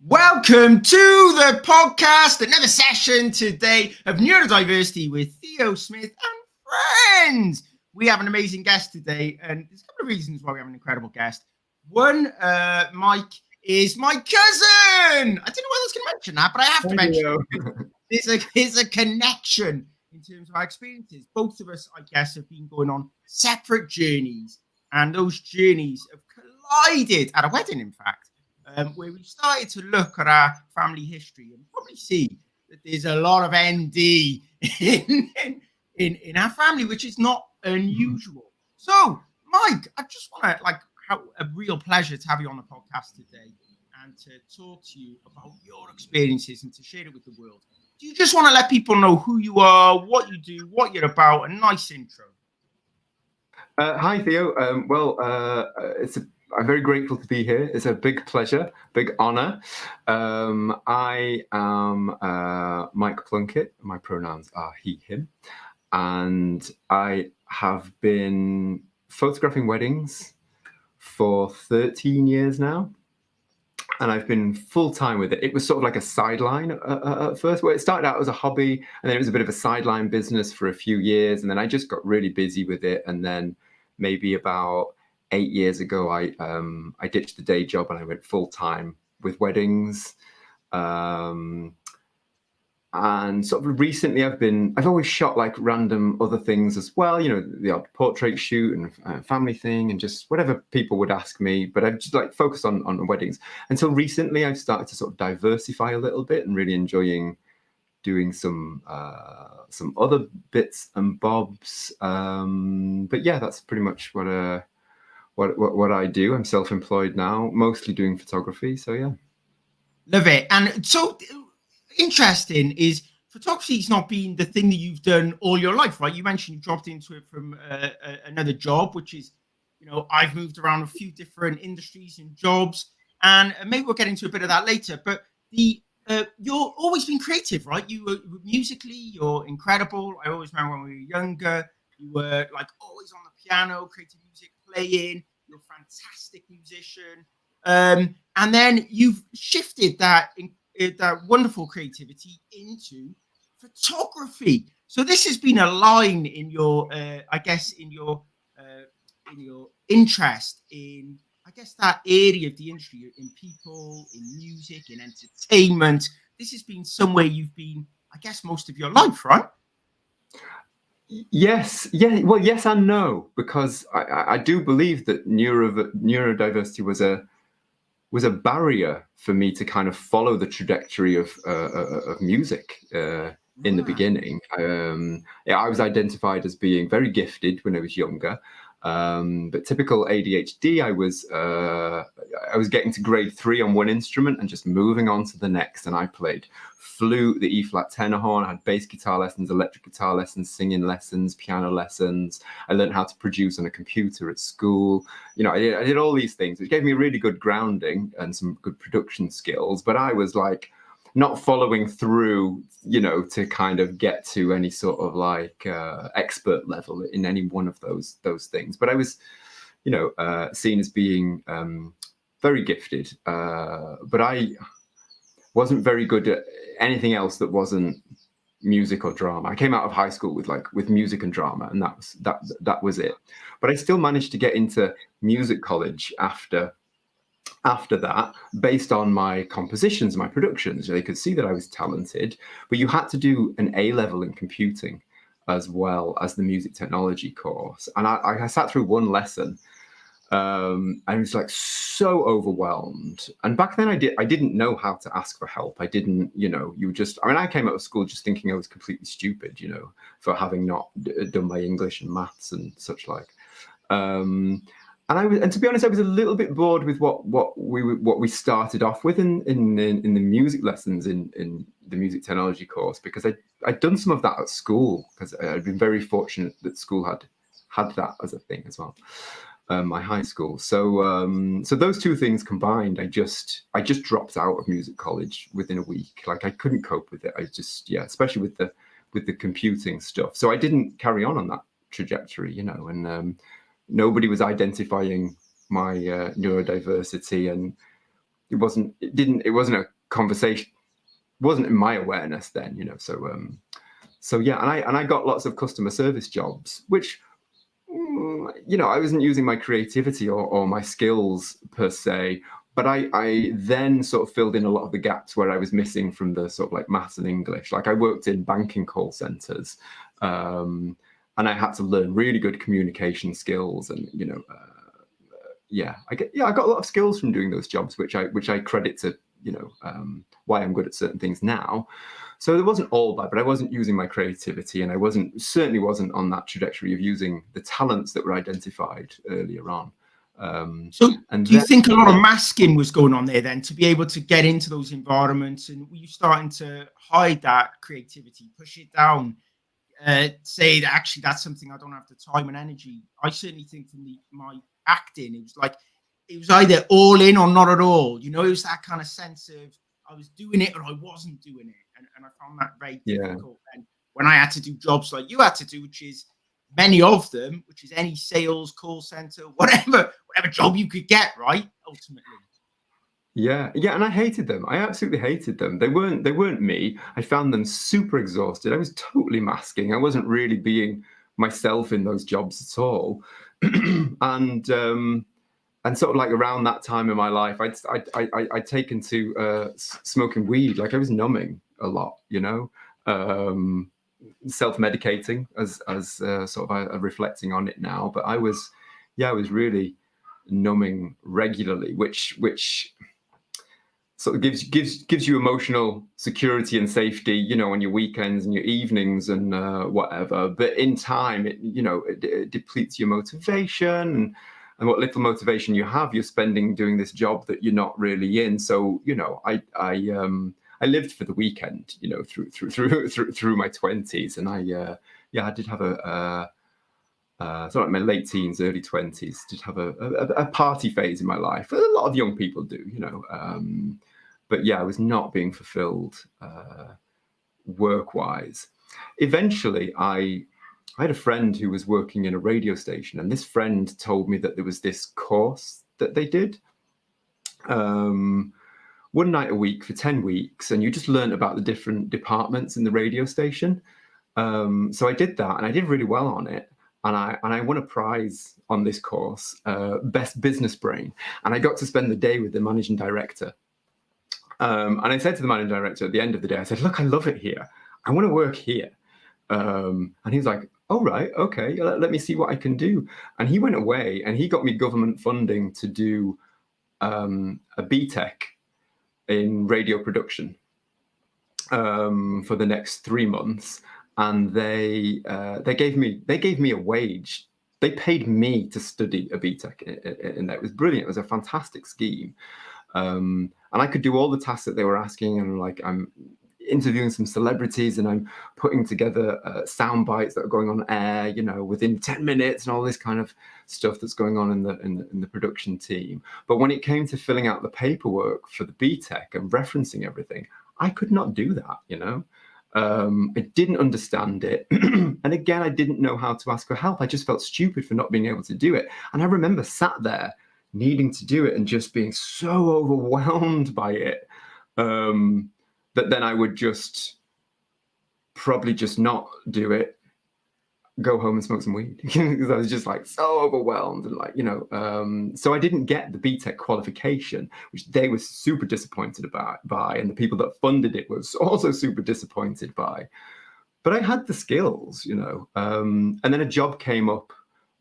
Welcome to the podcast, another session today of Neurodiversity with Theo Smith and friends. We have an amazing guest today, and there's a couple of reasons why we have an incredible guest. One, Mike is my cousin. I didn't know whether I was going to mention that, but I have to mention it. There's a connection in terms of our experiences. Both of us, I guess, have been going on separate journeys, and those journeys have collided at a wedding, in fact. Where we started to look at our family history and probably see that there's a lot of ND in our family, which is not unusual. So, Mike, I just want to have a real pleasure to have you on the podcast today and to talk to you about your experiences and to share it with the world. Do you just want to let people know who you are, what you do, what you're about? A nice intro. Hi, Theo. I'm very grateful to be here. It's a big pleasure, big honor. I am Mike Plunkett. My pronouns are he, him. And I have been photographing weddings for 13 years now. And I've been full-time with it. It was sort of like a sideline at first. Well, it started out as a hobby, and then it was a bit of a sideline business for a few years. And then I just got really busy with it. And then maybe about 8 years ago, I ditched the day job and I went full time with weddings. And sort of recently, I've always shot like random other things as well. You know, the odd portrait shoot and family thing and just whatever people would ask me. But I've just like focused on weddings. Until recently, I've started to sort of diversify a little bit and really enjoying doing some other bits and bobs. But yeah, that's pretty much what I do. I'm self-employed now, mostly doing photography. So yeah. Love it. And so interesting is photography's not been the thing that you've done all your life, right? You mentioned you dropped into it from another job, which is, you know, I've moved around a few different industries and jobs, and maybe we'll get into a bit of that later. But you're always been creative, right? You were musically, you're incredible. I always remember when we were younger, you were like always on the piano, creating music, playing. You're a fantastic musician, and then you've shifted that wonderful creativity into photography. So this has been a line in your, I guess, in your interest in, I guess, that area of the industry, in people, in music, in entertainment. This has been somewhere you've been, I guess, most of your life, right? Yes, yeah. Well, yes and no, because I do believe that neurodiversity was a barrier for me to kind of follow the trajectory of music in the beginning. I was identified as being very gifted when I was younger. But typical ADHD, I was getting to grade 3 on one instrument and just moving on to the next. And I played flute, the E-flat tenor horn, I had bass guitar lessons, electric guitar lessons, singing lessons, piano lessons. I learned how to produce on a computer at school. You know, I did all these things, which gave me really good grounding and some good production skills. But I was like not following through, you know, to kind of get to any sort of like expert level in any one of those things. But I was, you know, seen as being very gifted. But I wasn't very good at anything else that wasn't music or drama. I came out of high school with music and drama, and that was it. But I still managed to get into music college after that, based on my compositions, my productions. They could see that I was talented, but you had to do an A-level in computing as well as the music technology course. And I sat through one lesson. I was like so overwhelmed. And back then I didn't know how to ask for help. I didn't, you know, I came out of school just thinking I was completely stupid, you know, for having not done my English and maths and such like. And to be honest, I was a little bit bored with what we started off with in the music lessons in the music technology course, because I'd done some of that at school, because I'd been very fortunate that school had that as a thing as well. My high school. So those two things combined, I just dropped out of music college within a week. Like I couldn't cope with it. Especially with the computing stuff. So I didn't carry on that trajectory, you know, and nobody was identifying my neurodiversity, and it wasn't conversation wasn't in my awareness then, you know. So yeah, and I got lots of customer service jobs, which, you know, I wasn't using my creativity or my skills per se, but I then sort of filled in a lot of the gaps where I was missing from the sort of like maths and English. Like I worked in banking call centers, and I had to learn really good communication skills, and you know, I got a lot of skills from doing those jobs, which I credit to, you know, why I'm good at certain things now. So it wasn't all bad, but I wasn't using my creativity, and I certainly wasn't on that trajectory of using the talents that were identified earlier on. So do you think a lot of masking was going on there then, to be able to get into those environments? And were you starting to hide that creativity, push it down, say that actually that's something I don't have the time and energy? I certainly think from my acting, it was like, it was either all in or not at all. You know, it was that kind of sense of I was doing it or I wasn't doing it. And I found that very difficult. And when I had to do jobs like you had to do, which is many of them, which is any sales, call center, whatever job you could get, right? Ultimately. Yeah, and I hated them. I absolutely hated them. They weren't me. I found them super exhausted. I was totally masking. I wasn't really being myself in those jobs at all. And sort of like around that time in my life, I'd taken to smoking weed. Like I was numbing a lot, you know, self-medicating as sort of reflecting on it now. But I was really numbing regularly, which sort of gives you emotional security and safety, you know, on your weekends and your evenings and whatever. But in time, it depletes your motivation, and what little motivation you have, you're spending doing this job that you're not really in. So, you know, I lived for the weekend, you know, through my 20s, and I did have sort of like my late teens, early 20s, did have a party phase in my life. A lot of young people do, you know. But yeah, I was not being fulfilled work-wise. Eventually, I had a friend who was working in a radio station, and this friend told me that there was this course that they did one night a week for 10 weeks, and you just learn about the different departments in the radio station. So I did that, and I did really well on it. And I won a prize on this course, Best Business Brain. And I got to spend the day with the managing director. And I said to the managing director at the end of the day, I said, look, I love it here. I want to work here. And he was like, oh, right, okay, let me see what I can do. And he went away and he got me government funding to do a BTEC in radio production for the next 3 months. And they gave me a wage. They paid me to study a BTEC, and that was brilliant. It was a fantastic scheme, and I could do all the tasks that they were asking. And like I'm interviewing some celebrities, and I'm putting together sound bites that are going on air, you know, within 10 minutes, and all this kind of stuff that's going on in the production team. But when it came to filling out the paperwork for the BTEC and referencing everything, I could not do that, you know. I didn't understand it. And again, I didn't know how to ask for help. I just felt stupid for not being able to do it. And I remember sat there needing to do it and just being so overwhelmed by it that then I would just probably just not do it, go home and smoke some weed, because I was just like so overwhelmed and like, you know, so I didn't get the BTEC qualification, which they were super disappointed by, and the people that funded it was also super disappointed by. But I had the skills, you know, and then a job came up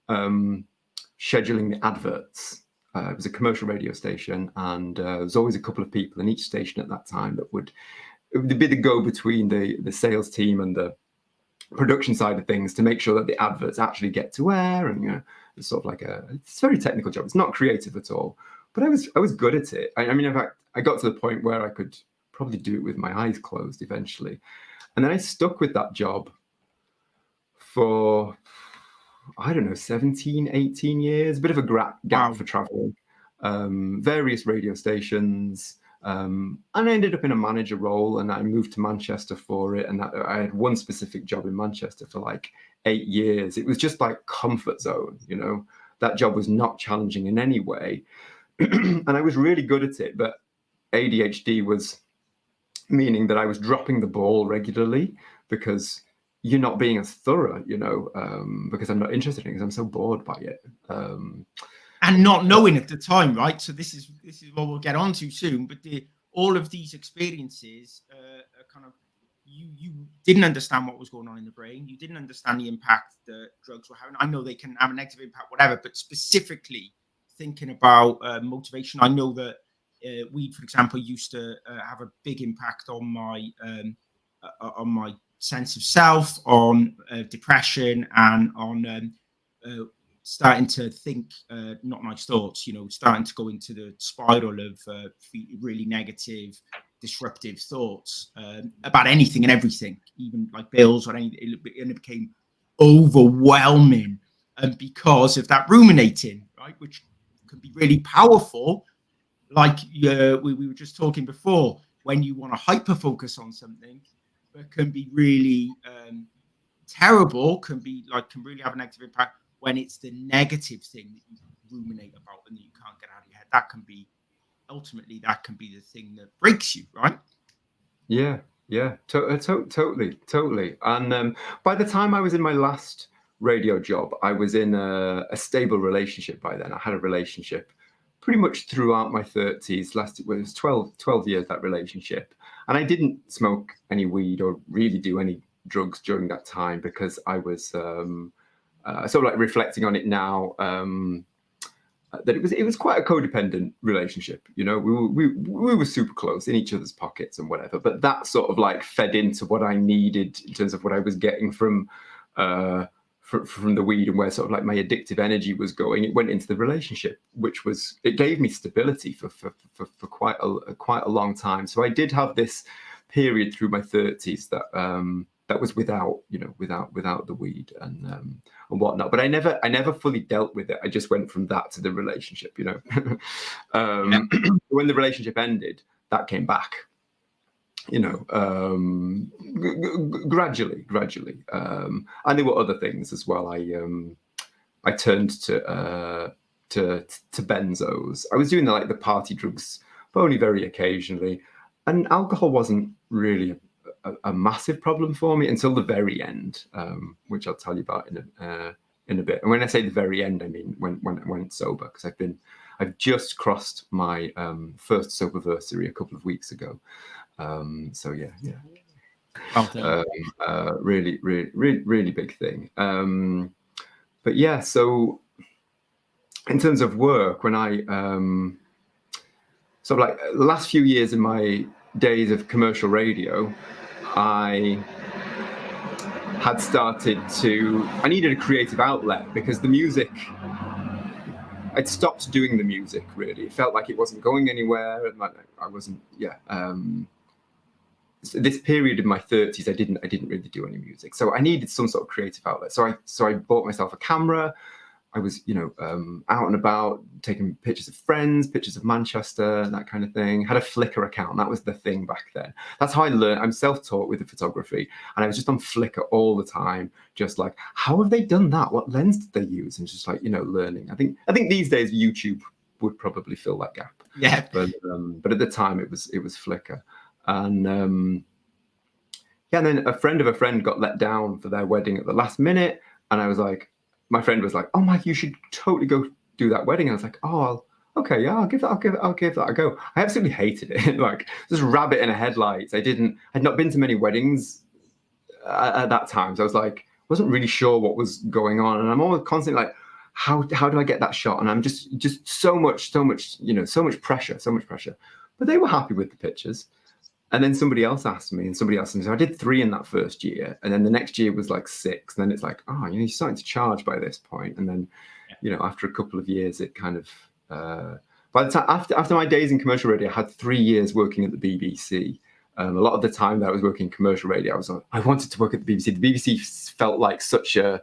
scheduling the adverts. It was a commercial radio station, and there was always a couple of people in each station at that time that would be the go-between the sales team and the production side of things to make sure that the adverts actually get to air. And you know, it's sort of like it's a very technical job. It's not creative at all, but I was good at it. I mean, in fact, I got to the point where I could probably do it with my eyes closed eventually. And then I stuck with that job for, I don't know, 17, 18 years, a bit of a gap for traveling, various radio stations. And I ended up in a manager role, and I moved to Manchester for it. And I had one specific job in Manchester for like 8 years. It was just like comfort zone, you know. That job was not challenging in any way. And I was really good at it, but ADHD was meaning that I was dropping the ball regularly because you're not being as thorough, because I'm not interested in it, because I'm so bored by it. And not knowing at the time, right? So this is what we'll get onto soon. But all of these experiences are kind of, you didn't understand what was going on in the brain. You didn't understand the impact that drugs were having. I know they can have a negative impact, whatever, but specifically thinking about motivation. I know that weed, for example, used to have a big impact on my sense of self, on depression, and on starting to think not nice thoughts, starting to go into the spiral of really negative, disruptive thoughts about anything and everything, even like bills or anything. And it became overwhelming, and because of that ruminating, right, which can be really powerful. Like we were just talking before, when you want to hyper focus on something, it can be really terrible, can really have a negative impact when it's the negative thing that you ruminate about and that you can't get out of your head. That can be the thing that breaks you, right? Yeah, totally. And by the time I was in my last radio job, I was in a stable relationship by then. I had a relationship pretty much throughout my 30s. It was 12 years, that relationship. And I didn't smoke any weed or really do any drugs during that time because I was sort of like reflecting on it now, that it was quite a codependent relationship. We were super close in each other's pockets and whatever, but that sort of like fed into what I needed in terms of what I was getting from the weed, and where sort of like my addictive energy was going. It went into the relationship, it gave me stability for quite a long time. So I did have this period through my 30s that was without the weed and whatnot. But I never fully dealt with it. I just went from that to the relationship. When the relationship ended, that came back. Gradually. And there were other things as well. I turned to benzos. I was doing the party drugs, but only very occasionally. And alcohol wasn't really a massive problem for me until the very end, which I'll tell you about in a bit. And when I say the very end, I mean when I went sober, because I've just crossed my first soberversary a couple of weeks ago. So yeah. Really big thing. But yeah, so in terms of work, when I sort of like the last few years in my days of commercial radio, I had I needed a creative outlet, because the music, I'd stopped doing the music, really. It felt like it wasn't going anywhere. And I wasn't, so this period in my 30s, I didn't really do any music. So I needed some sort of creative outlet. So I bought myself a camera. I was, out and about, taking pictures of friends, pictures of Manchester, that kind of thing. Had a Flickr account. That was the thing back then. That's how I learned. I'm self-taught with the photography. And I was just on Flickr all the time, just like, how have they done that? What lens did they use? And just like, learning. I think these days YouTube would probably fill that gap. Yeah. But at the time it was Flickr. And and then a friend of a friend got let down for their wedding at the last minute. And I was like, my friend was like, "Oh, Mike, you should totally go do that wedding." And I was like, "Oh, okay, yeah, I'll give that a go." I absolutely hated it. Like, just rabbit in a headlights. I'd not been to many weddings at that time. So I was like, wasn't really sure what was going on. And I'm always constantly like, how do I get that shot? And I'm just so much, so much pressure. But they were happy with the pictures. And then somebody else asked me. So I did 3 in that first year. And then the next year was like 6. And then it's like, oh, you're starting to charge by this point. And then, after a couple of years, it kind of, by the time, after my days in commercial radio, I had 3 years working at the BBC. A lot of the time that I was working in commercial radio, I wanted to work at the BBC. The BBC felt like such a,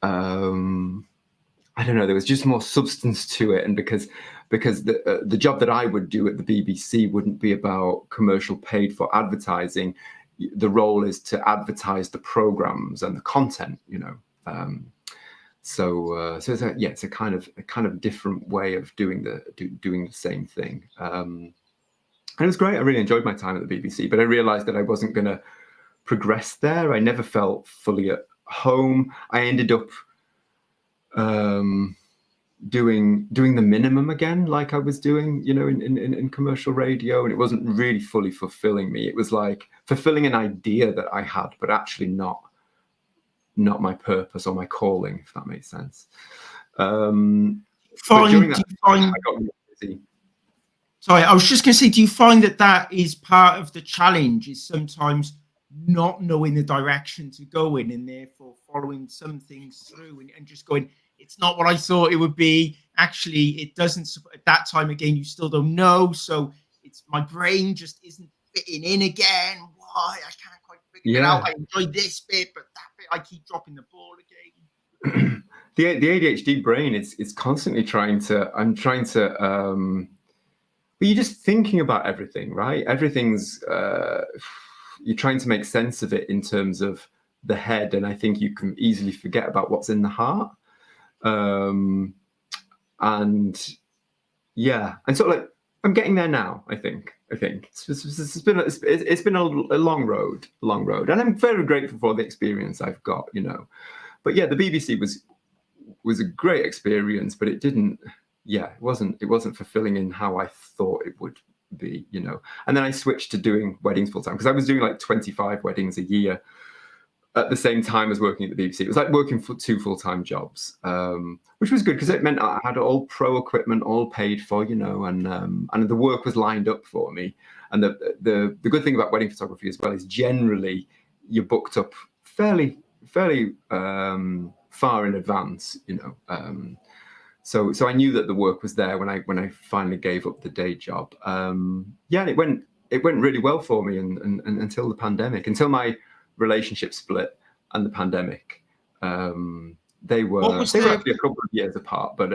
I don't know, there was just more substance to it. And because the job that I would do at the BBC wouldn't be about commercial paid for advertising. The role is to advertise the programs and the content, So it's a kind of different way of doing the same thing. And it was great. I really enjoyed my time at the BBC, but I realized that I wasn't going to progress there. I never felt fully at home. I ended up doing the minimum again, like I was doing, you know, in commercial radio, and it wasn't really fully fulfilling me. It was like fulfilling an idea that I had, but actually not my purpose or my calling, if that makes sense. But during that time, I got really busy. Sorry, I was just going to say, do you find that is part of the challenge, is sometimes not knowing the direction to go in, and therefore following some things through and just going, it's not what I thought it would be. Actually, it doesn't. At that time, again, you still don't know. So it's my brain just isn't fitting in again. Why? I can't quite figure it out. I enjoy this bit, but that bit, I keep dropping the ball again. The ADHD brain is constantly trying to. But you're just thinking about everything, right? Everything's. You're trying to make sense of it in terms of the head, and I think you can easily forget about what's in the heart. And sort of like I'm getting there now. I think it's been a long road, and I'm very grateful for the experience I've got, you know. But yeah, the BBC was a great experience, but it didn't. Yeah, it wasn't fulfilling in how I thought it would be, you know. And then I switched to doing weddings full time, because I was doing like 25 weddings a year at the same time as working at the BBC. It was like working for 2 full-time jobs, which was good because it meant I had all pro equipment all paid for, you know, and the work was lined up for me. And the good thing about wedding photography as well is generally you're booked up fairly far in advance, you know. So I knew that the work was there when I finally gave up the day job. It went really well for me and until the pandemic, until my relationship split and the pandemic. They were actually a couple of years apart, but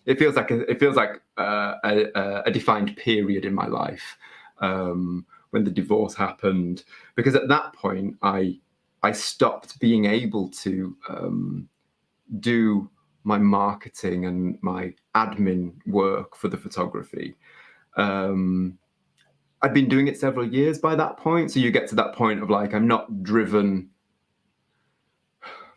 it feels like a defined period in my life when the divorce happened, because at that point I stopped being able to do my marketing and my admin work for the photography. I'd been doing it several years by that point. So you get to that point of like, I'm not driven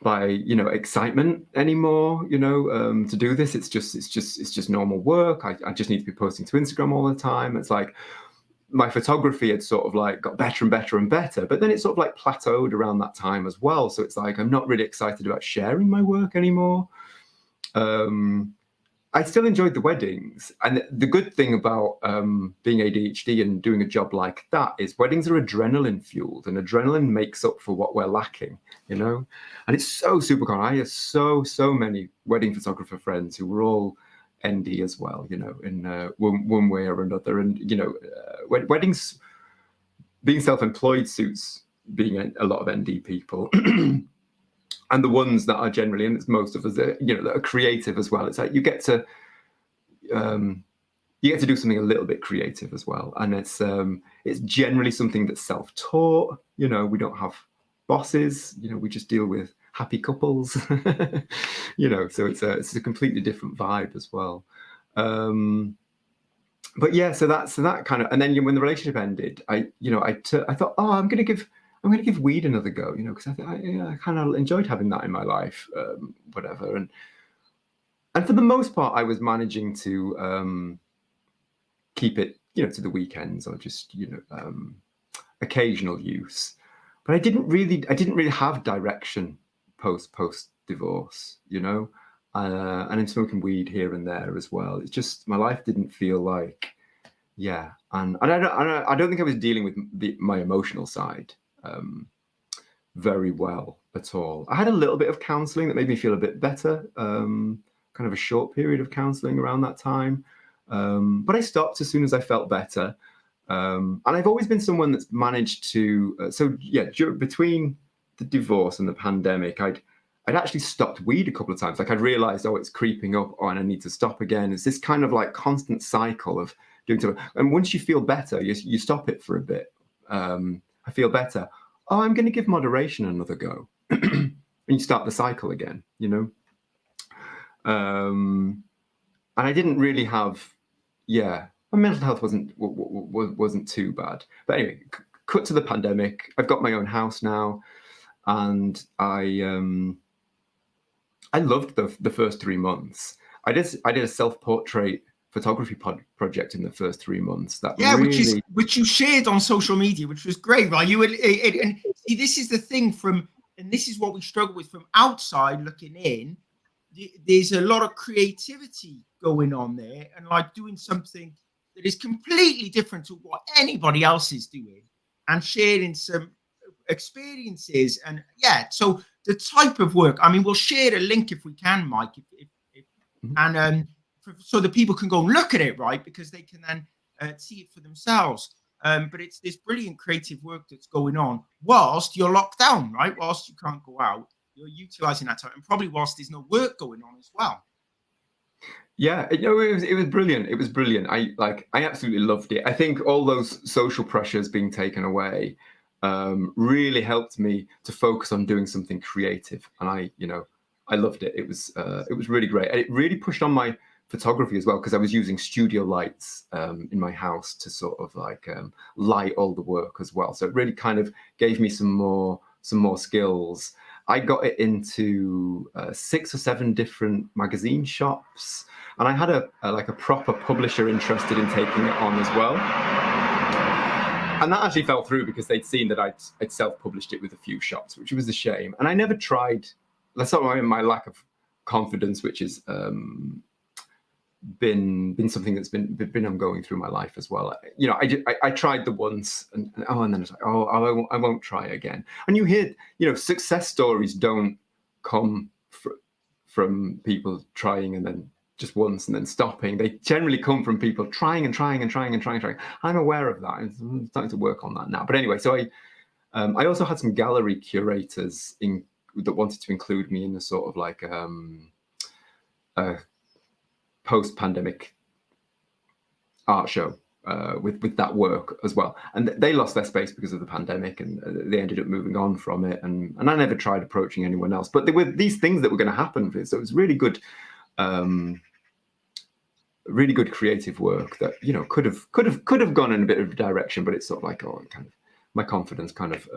by, you know, excitement anymore, you know, to do this. It's just normal work. I just need to be posting to Instagram all the time. It's like my photography had sort of like got better and better and better, but then it sort of like plateaued around that time as well. So it's like, I'm not really excited about sharing my work anymore. I still enjoyed the weddings, and the good thing about being ADHD and doing a job like that is weddings are adrenaline fueled, and adrenaline makes up for what we're lacking, you know. And it's so super common. I have so many wedding photographer friends who were all ND as well, you know, in one way or another. And you know, weddings, being self-employed suits being a lot of ND people. And the ones that are generally, and it's most of us, you know, that are creative as well. It's like you get to do something a little bit creative as well, and it's generally something that's self-taught. You know, we don't have bosses. You know, we just deal with happy couples. You know, so it's a completely different vibe as well. But yeah, so that kind of, and then when the relationship ended, I thought, oh, I'm going to give weed another go, you know, because I kind of enjoyed having that in my life, whatever. And for the most part, I was managing to keep it, you know, to the weekends or just, you know, occasional use. But I didn't really have direction post divorce, you know, and I'm smoking weed here and there as well. It's just my life didn't feel like, yeah, and I don't think I was dealing with my emotional side very well at all. I had a little bit of counselling that made me feel a bit better, kind of a short period of counselling around that time, but I stopped as soon as I felt better. And I've always been someone that's managed to, between the divorce and the pandemic, I'd actually stopped weed a couple of times. Like I'd realised, oh, it's creeping up, and I need to stop again. It's this kind of like constant cycle of doing something. And once you feel better, you stop it for a bit. I feel better. Oh, I'm going to give moderation another go. And you start the cycle again, you know? And I didn't really have, my mental health wasn't too bad. But anyway, cut to the pandemic. I've got my own house now, and I loved the first 3 months. I did a self-portrait photography project in the first 3 months. That Yeah, really, which you shared on social media, which was great, right? You would, and see, this is the thing and this is what we struggle with from outside looking in. There's a lot of creativity going on there, and like doing something that is completely different to what anybody else is doing, and sharing some experiences. And yeah, so the type of work. I mean, we'll share a link if we can, Mike, if and so that people can go and look at it, right? Because they can then see it for themselves. But it's this brilliant creative work that's going on whilst you're locked down, right? Whilst you can't go out, you're utilizing that time, and probably whilst there's no work going on as well. yeah, it was brilliant. It was brilliant. I absolutely loved it. I think all those social pressures being taken away really helped me to focus on doing something creative, and I loved it. It was really great, and it really pushed on my photography as well, because I was using studio lights in my house to sort of like light all the work as well. So it really kind of gave me some more skills. I got it into 6 or 7 different magazine shops, and I had a proper publisher interested in taking it on as well. And that actually fell through because they'd seen that I'd self-published it with a few shops, which was a shame. And I never tried. That's sort of my lack of confidence, which has been something that's been ongoing through my life as well. I tried the once, and then it's like, I won't try again. And you hear, success stories don't come from people trying and then just once and then stopping. They generally come from people trying and trying and trying and trying and trying. I'm aware of that. I'm starting to work on that now. But anyway, so I also had some gallery curators that wanted to include me in a sort of like post-pandemic art show with that work as well. And they lost their space because of the pandemic, and they ended up moving on from it. And I never tried approaching anyone else. But there were these things that were going to happen for it. So it was really good creative work that could have gone in a bit of a direction, but it's sort of like my confidence kind of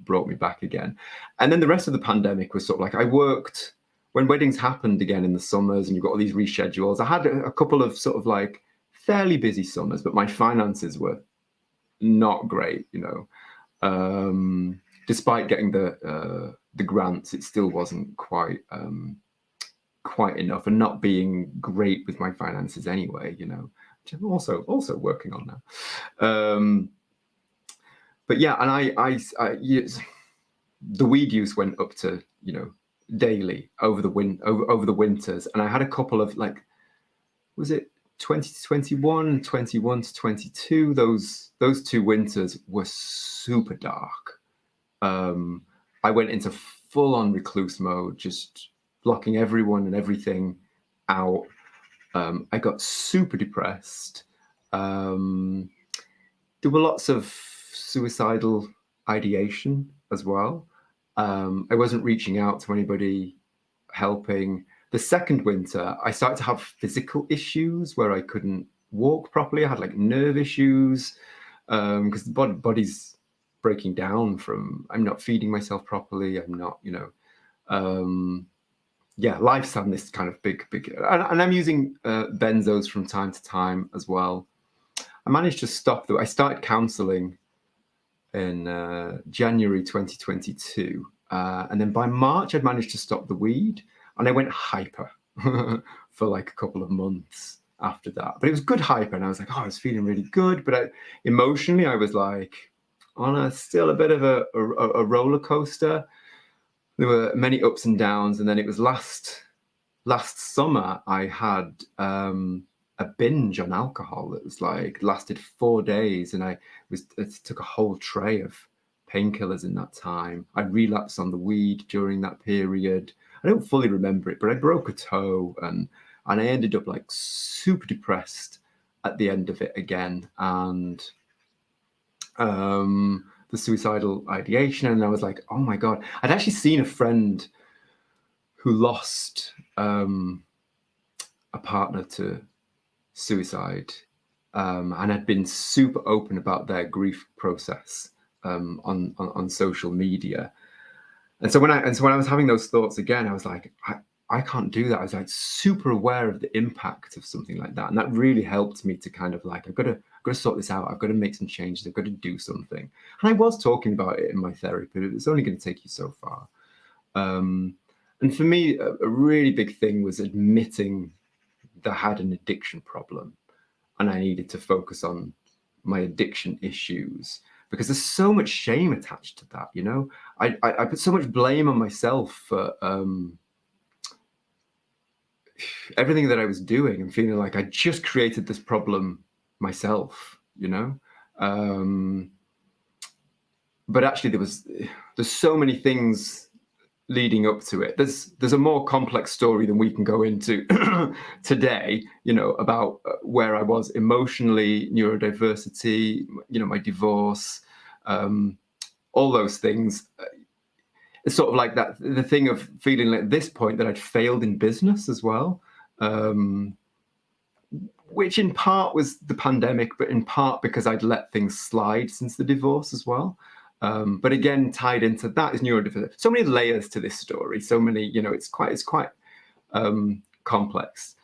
brought me back again. And then the rest of the pandemic was sort of like I worked when weddings happened again in the summers, and you've got all these reschedules. I had a couple of sort of like fairly busy summers, but my finances were not great. Despite getting the grants, it still wasn't quite enough, and not being great with my finances anyway, which I'm also working on now. But yeah, and I the weed use went up to daily over the winters, and I had a couple of was it 2021, 21 to 22? Those 2 winters were super dark. I went into full-on recluse mode, just blocking everyone and everything out. I got super depressed. There were lots of suicidal ideation as well. I wasn't reaching out to anybody, helping. The second winter, I started to have physical issues where I couldn't walk properly. I had nerve issues because the body's breaking down from, I'm not feeding myself properly. I'm not, life's having this kind of big, and I'm using benzos from time to time as well. I managed to stop I started counseling in January 2022. And then by March, I'd managed to stop the weed, and I went hyper for a couple of months after that. But it was good hyper, and I was like, I was feeling really good. But emotionally, I was on still a bit of a roller coaster. There were many ups and downs. And then it was last summer, I had a binge on alcohol that was lasted 4 days, and I took a whole tray of painkillers in that time. I relapsed on the weed during that period. I don't fully remember it, but I broke a toe, and I ended up super depressed at the end of it again, and the suicidal ideation. And I was like, oh my God. I'd actually seen a friend who lost a partner to suicide and had been super open about their grief process on social media. And so when I was having those thoughts again, I was like, I can't do that. I was like super aware of the impact of something like that, and that really helped me to kind of like, I've got to sort this out. I've got to make some changes. I've got to do something. And I was talking about it in my therapy, but it's only going to take you so far. And for me, a really big thing was admitting that I had an addiction problem, and I needed to focus on my addiction issues, because there's so much shame attached to that. You know, I put so much blame on myself for everything that I was doing, and feeling like I just created this problem myself, you know. But actually there's so many things leading up to it. There's a more complex story than we can go into today, you know, about where I was emotionally, neurodiversity, you know, my divorce, all those things. It's sort of like that, the thing of feeling like at this point that I'd failed in business as well, which in part was the pandemic, but in part because I'd let things slide since the divorce as well. But again, tied into that is neurodiversity. So many layers to this story. So many, you know, it's quite complex.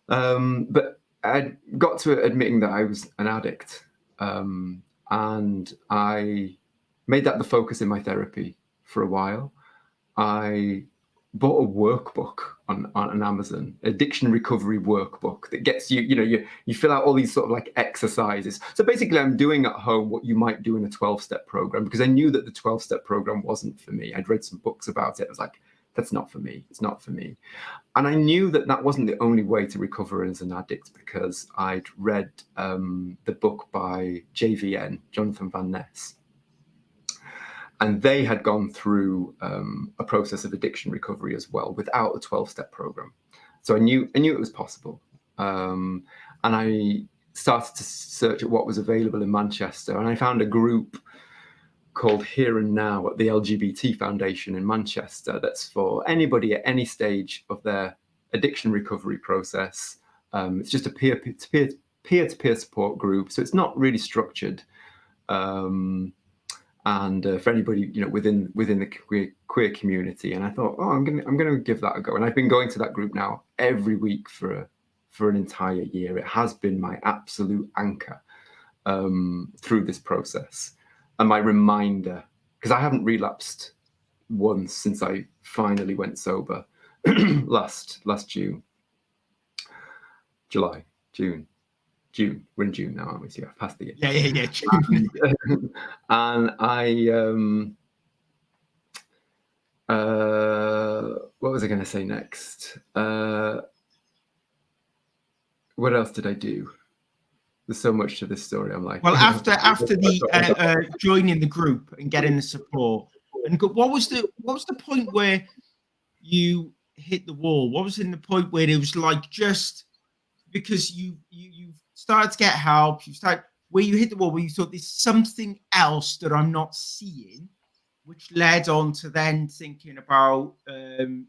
But I got to admitting that I was an addict, and I made that the focus in my therapy for a while. I bought a workbook on Amazon, addiction recovery workbook that gets you, you know, you fill out all these sort of like exercises. So basically I'm doing at home what you might do in a 12-step program, because I knew that the 12-step program wasn't for me. I'd read some books about it. I was like, that's not for me. It's not for me. And I knew that that wasn't the only way to recover as an addict, because I'd read the book by JVN, Jonathan Van Ness. And they had gone through a process of addiction recovery as well, without a 12-step program. So I knew it was possible. And I started to search at what was available in Manchester. And I found a group called Here and Now at the LGBT Foundation in Manchester. That's for anybody at any stage of their addiction recovery process. It's just a peer-to-peer support group. So it's not really structured. And for anybody, you know, within the queer community. And I thought, oh, I'm gonna give that a go. And I've been going to that group now every week for an entire year. It has been my absolute anchor through this process, and my reminder, because I haven't relapsed once since I finally went sober last June. We're in June now, aren't we? So yeah, past the year. Yeah. June. And I, what was I going to say next? What else did I do? There's so much to this story. I'm like, well, after the joining the group and getting the support, and what was the point where you hit the wall? What was in the point where it was like, just because you started to get help, where you hit the wall, where you thought there's something else that I'm not seeing, which led on to then thinking about the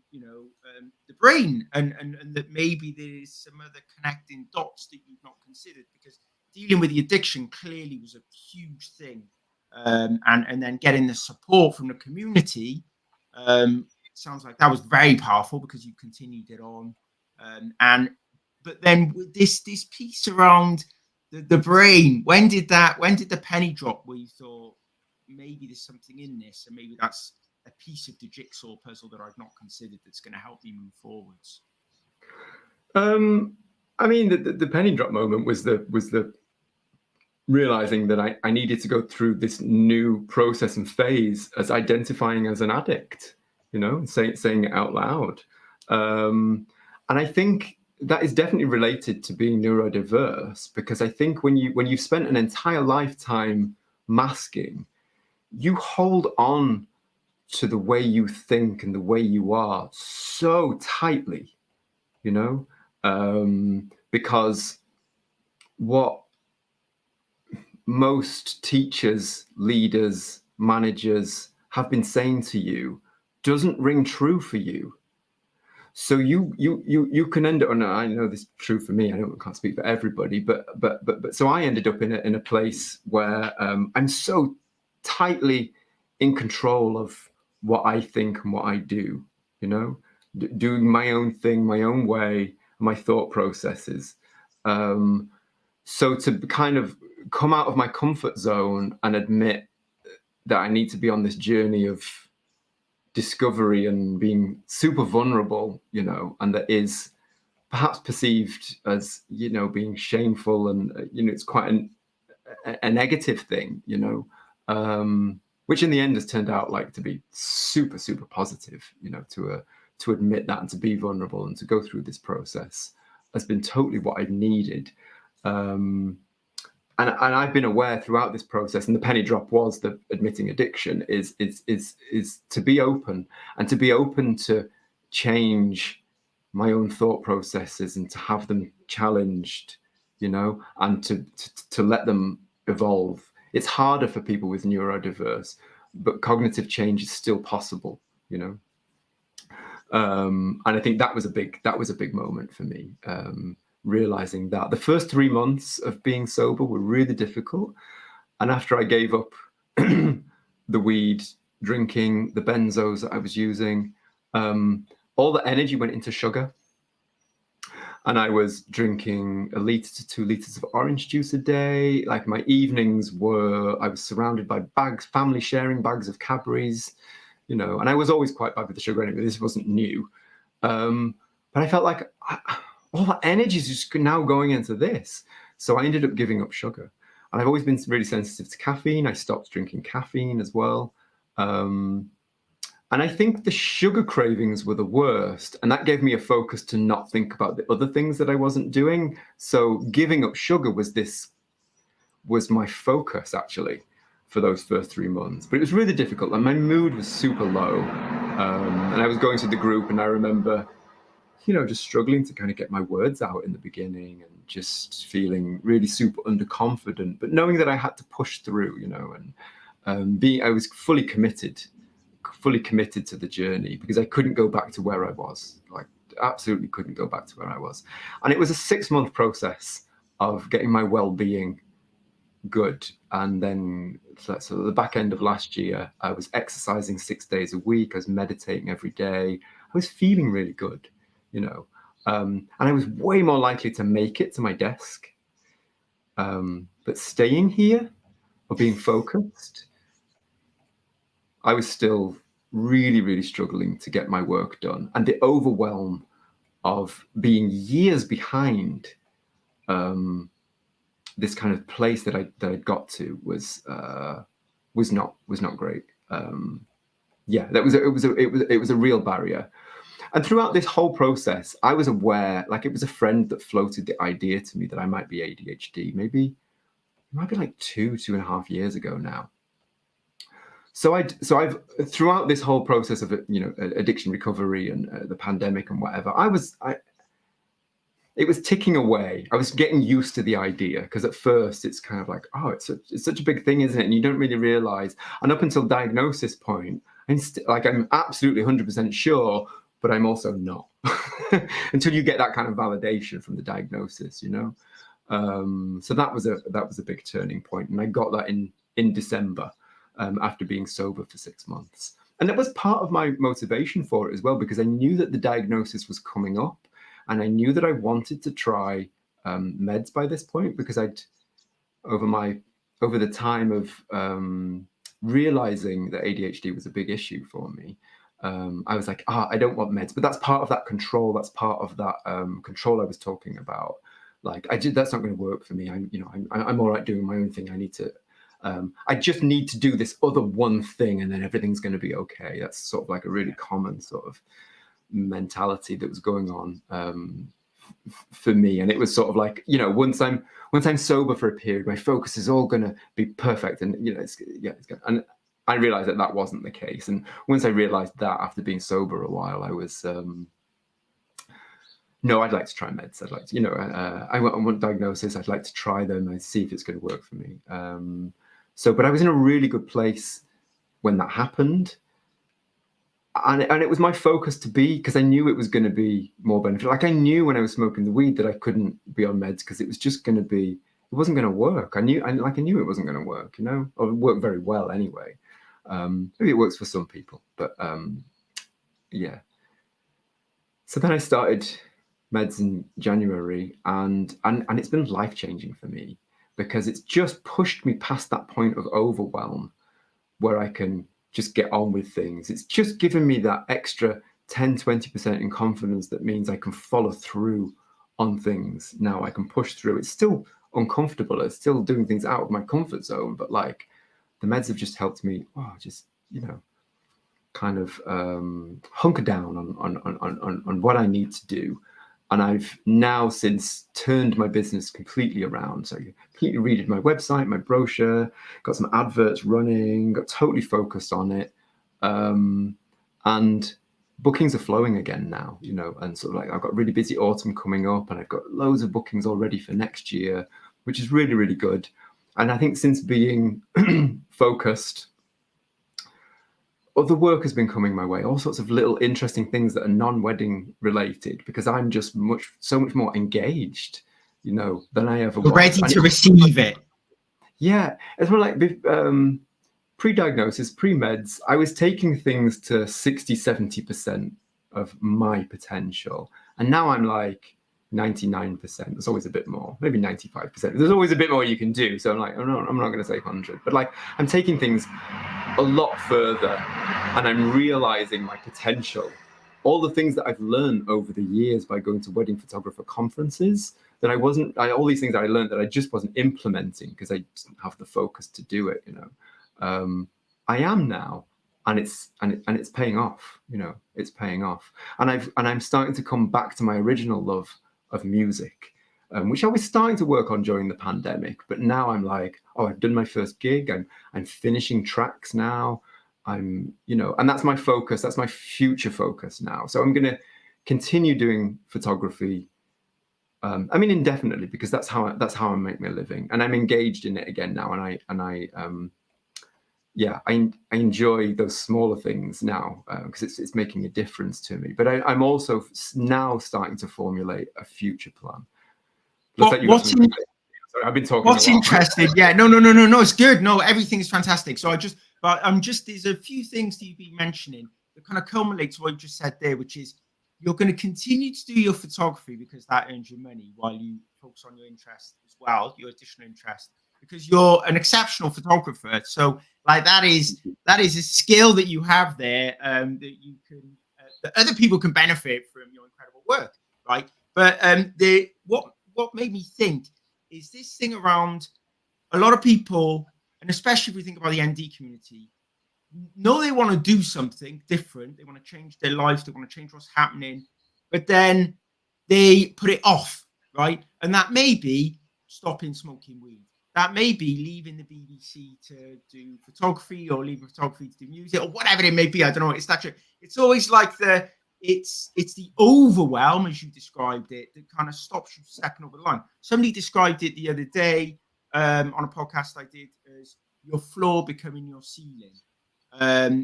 brain, and that maybe there's some other connecting dots that you've not considered, because dealing with the addiction clearly was a huge thing, and then getting the support from the community sounds like that was very powerful, because you continued it on, but then this piece around the brain, when did the penny drop where you thought maybe there's something in this, and maybe that's a piece of the jigsaw puzzle that I've not considered that's going to help me move forwards? I mean, the penny drop moment was the realizing that I needed to go through this new process and phase as identifying as an addict, you know, saying it out loud. And I think that is definitely related to being neurodiverse, because I think when you've spent an entire lifetime masking, you hold on to the way you think and the way you are so tightly, you know, because what most teachers, leaders, managers have been saying to you doesn't ring true for you. So you can end up, and I know this is true for me, I can't speak for everybody, but so I ended up in a place where I'm so tightly in control of what I think and what I do, you know, doing my own thing, my own way, my thought processes. So to kind of come out of my comfort zone and admit that I need to be on this journey of discovery and being super vulnerable, you know, and that is perhaps perceived as, you know, being shameful, and you know, it's quite a negative thing, you know, which in the end has turned out like to be super positive, you know, to admit that and to be vulnerable and to go through this process has been totally what I've needed. And I've been aware throughout this process, and the penny drop was the admitting addiction is to be open, and to be open to change my own thought processes and to have them challenged, you know, and to let them evolve. It's harder for people with neurodiverse, but cognitive change is still possible, you know. And I think that was a big moment for me. Realizing that the first 3 months of being sober were really difficult. And after I gave up the weed, drinking, the benzos that I was using, all the energy went into sugar. And I was drinking 1 liter to 2 liters of orange juice a day. Like my evenings I was surrounded by family sharing bags of Cadbury's, you know, and I was always quite bad with the sugar anyway. This wasn't new. But I felt like all that energy is just now going into this. So I ended up giving up sugar. And I've always been really sensitive to caffeine. I stopped drinking caffeine as well. And I think the sugar cravings were the worst. And that gave me a focus to not think about the other things that I wasn't doing. So giving up sugar was my focus, actually, for those first 3 months. But it was really difficult. And my mood was super low. And I was going to the group, and I remember, you know, just struggling to kind of get my words out in the beginning, and just feeling really super underconfident, but knowing that I had to push through, you know, and I was fully committed to the journey, because I couldn't go back to where I was. Like, absolutely couldn't go back to where I was. And it was a 6-month process of getting my well-being good. And then, so at the back end of last year, I was exercising 6 days a week. I was meditating every day. I was feeling really good, you know, and I was way more likely to make it to my desk. But staying here or being focused, I was still really struggling to get my work done. And the overwhelm of being years behind this kind of place that I got to was not great. Yeah, it was a real barrier. And throughout this whole process, I was aware, like it was a friend that floated the idea to me that I might be ADHD. Maybe it might be like 2.5 years ago now. So I've throughout this whole process of, you know, addiction recovery and the pandemic and whatever, it was ticking away. I was getting used to the idea, because at first it's kind of like, oh, it's such a big thing, isn't it? And you don't really realize. And up until diagnosis point, I'm absolutely 100% sure, but I'm also not until you get that kind of validation from the diagnosis, you know. So that was a big turning point, and I got that in December, after being sober for 6 months. And that was part of my motivation for it as well, because I knew that the diagnosis was coming up, and I knew that I wanted to try meds by this point, because over the time of realizing that ADHD was a big issue for me, I was like, I don't want meds. But that's part of that control. That's part of that control I was talking about. Like, that's not going to work for me. I'm all right doing my own thing. I just need to do this other one thing, and then everything's going to be okay. That's sort of like a really common sort of mentality that was going on for me. And it was sort of like, you know, once I'm sober for a period, my focus is all going to be perfect, and you know, it's good. And I realized that wasn't the case. And once I realized that, after being sober a while, I was no, I'd like to try meds. I'd like to, you know, I want diagnosis. I'd like to try them and see if it's going to work for me. But I was in a really good place when that happened. and it was my focus to be, because I knew it was going to be more beneficial. Like I knew when I was smoking the weed that I couldn't be on meds because it was just going to be, it wasn't going to work. I knew it wasn't going to work, you know, or it worked very well anyway. Maybe it works for some people, but yeah. So then I started meds in January, and it's been life-changing for me, because it's just pushed me past that point of overwhelm where I can just get on with things. It's just given me that extra 10-20% in confidence that means I can follow through on things. Now I can push through. It's still uncomfortable. It's still doing things out of my comfort zone, but like the meds have just helped me, just, you know, kind of hunker down on what I need to do. And I've now since turned my business completely around. So I completely redid my website, my brochure, got some adverts running, got totally focused on it. And bookings are flowing again now, you know, and sort of like I've got really busy autumn coming up, and I've got loads of bookings already for next year, which is really, really good. And I think since being focused, other work has been coming my way, all sorts of little interesting things that are non-wedding related, because I'm just so much more engaged, you know, than I ever was. Ready to receive it. Yeah, it's more like pre-diagnosis, pre-meds, I was taking things to 60-70% of my potential, and now I'm like 99%. There's always a bit more, maybe 95%. There's always a bit more you can do. So I'm like, I'm not going to say 100, but like I'm taking things a lot further, and I'm realizing my potential. All the things that I've learned over the years by going to wedding photographer conferences, that all these things that I learned that I just wasn't implementing because I didn't have the focus to do it, you know. I am now, and it's paying off, you know, it's paying off. And I'm starting to come back to my original love of music, which I was starting to work on during the pandemic, but now I'm like, I've done my first gig. I'm finishing tracks now. You know, and that's my focus. That's my future focus now. So I'm going to continue doing photography. I mean, indefinitely, because that's how I make my living, and I'm engaged in it again now. I enjoy those smaller things now, because it's making a difference to me. But I'm also now starting to formulate a future plan. Sorry, I've been talking. What's interesting? Yeah, no. It's good. No, everything's fantastic. So there's a few things that you've been mentioning that kind of culminate to what you just said there, which is you're going to continue to do your photography because that earns you money while you focus on your interest as well, your additional interest, because you're an exceptional photographer. So like that is a skill that you have there, that you can that other people can benefit from your incredible work, right? But what made me think is this thing around a lot of people, and especially if we think about the ND community, know they want to do something different. They want to change their lives. They want to change what's happening, but then they put it off, right? And that may be stopping smoking weed. That may be leaving the BBC to do photography, or leaving photography to do music, or whatever it may be. I don't know. It's always like it's the overwhelm, as you described it, that kind of stops you stepping over the line. Somebody described it the other day on a podcast I did as your floor becoming your ceiling,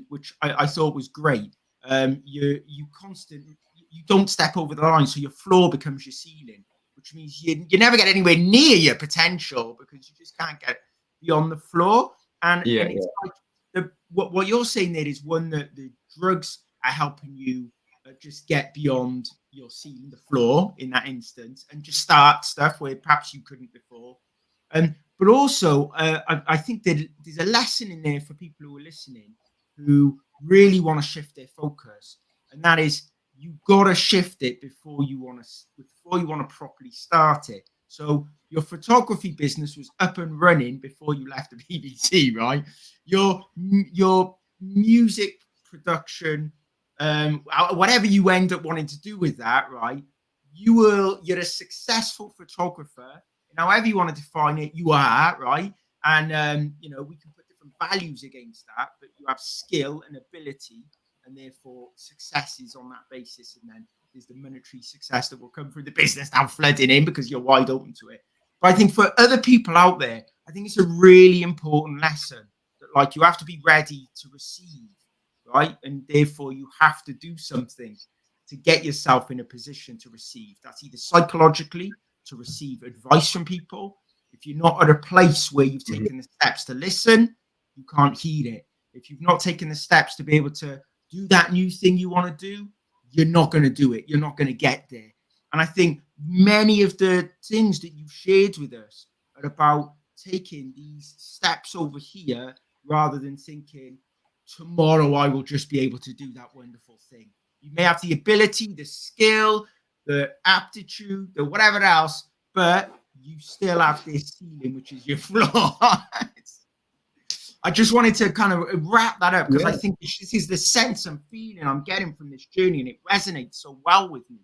which I thought was great. You don't step over the line, so your floor becomes your ceiling, which means you never get anywhere near your potential because you just can't get beyond the floor. And it's like what you're saying there is one that the drugs are helping you just get beyond your ceiling, the floor in that instance, and just start stuff where perhaps you couldn't before. But also, I think that there's a lesson in there for people who are listening who really want to shift their focus, and that is you got to shift it before you want to properly start it. So your photography business was up and running before you left the BBC, right? Your music production, whatever you end up wanting to do with that, right? You're a successful photographer, and however you want to define it, you are, right? And we can put different values against that, but you have skill and ability, and therefore success is on that basis. And then there's the monetary success that will come through the business now flooding in because you're wide open to it. But I think for other people out there, I think it's a really important lesson that, like, you have to be ready to receive right? And therefore you have to do something to get yourself in a position to receive. That's either psychologically, to receive advice from people. If you're not at a place where you've taken the steps to listen, you can't heed it. If you've not taken the steps to be able to do that new thing you want to do, you're not going to do it. You're not going to get there. And I think many of the things that you've shared with us are about taking these steps over here rather than thinking, tomorrow I will just be able to do that wonderful thing. You may have the ability, the skill, the aptitude, the whatever else, but you still have this ceiling, which is your floor. I just wanted to kind of wrap that up because I think this is the sense and feeling I'm getting from this journey, and it resonates so well with me.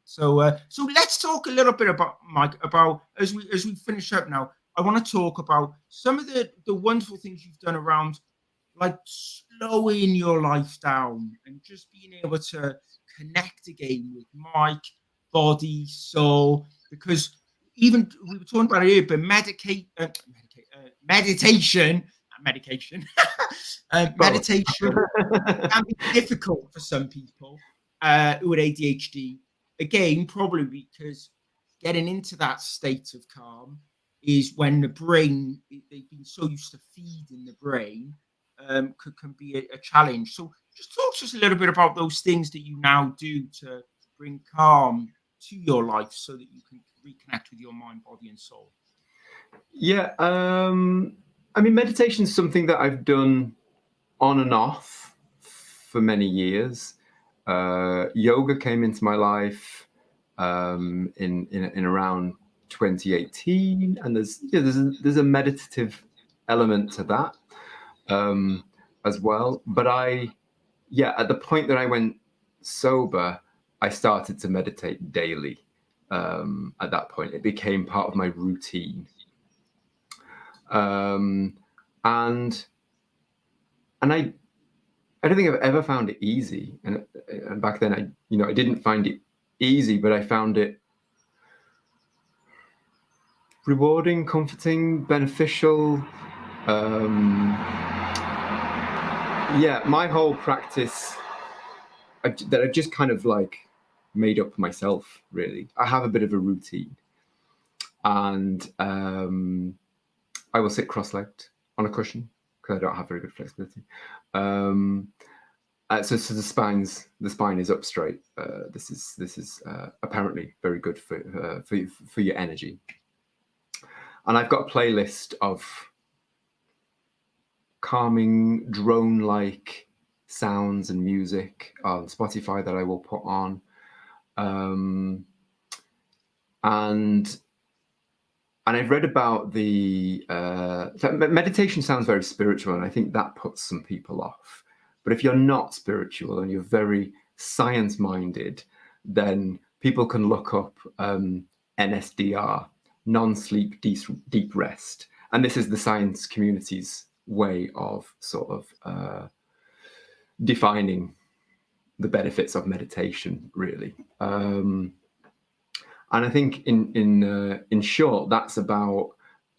So let's talk a little bit about, Mike, about as we finish up now. I want to talk about some of the wonderful things you've done around, like, slowing your life down and just being able to connect again with Mike, body, soul. Because even we were talking about it earlier, but meditation, medication can be difficult for some people who are ADHD. Again, probably because getting into that state of calm is when the brain, they've been so used to feeding the brain, can be a challenge. So just talk to us a little bit about those things that you now do to bring calm to your life so that you can reconnect with your mind, body, and soul. Yeah, I mean, meditation is something that I've done on and off for many years. Yoga came into my life in around 2018, and there's a meditative element to that as well. But at the point that I went sober, I started to meditate daily. At that point, it became part of my routine. And I don't think I've ever found it easy. And back then, I didn't find it easy, but I found it rewarding, comforting, beneficial. My whole practice that I've just kind of like made up myself, really. I have a bit of a routine, and I will sit cross-legged on a cushion because I don't have very good flexibility. So the spine is up straight. This is apparently very good for your energy. And I've got a playlist of calming drone-like sounds and music on Spotify that I will put on. And I've read about meditation sounds very spiritual, and I think that puts some people off. But if you're not spiritual and you're very science-minded, then people can look up NSDR, non-sleep deep rest. And this is the science community's way of sort of defining the benefits of meditation, really. And I think in short, that's about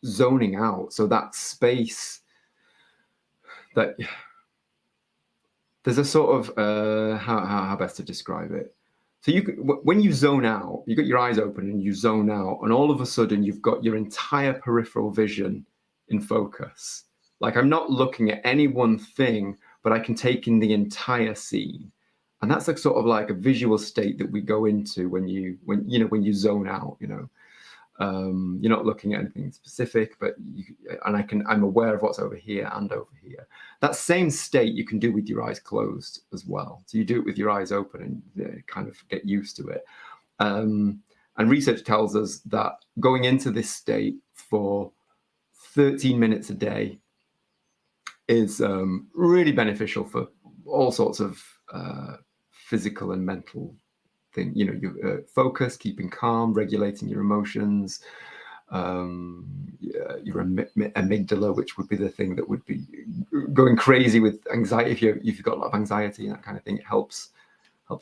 zoning out. So that space that there's a sort of how best to describe it. So when you zone out, you got your eyes open and you zone out, and all of a sudden you've got your entire peripheral vision in focus. Like, I'm not looking at any one thing, but I can take in the entire scene. And that's like sort of like a visual state that we go into when you zone out. You're not looking at anything specific, but I'm aware of what's over here and over here. That same state you can do with your eyes closed as well. So you do it with your eyes open and kind of get used to it. And research tells us that going into this state for 13 minutes a day is really beneficial for all sorts of physical and mental thing. Your focus, keeping calm, regulating your emotions, your amygdala, which would be the thing that would be going crazy with anxiety. If you've got a lot of anxiety and that kind of thing, it helps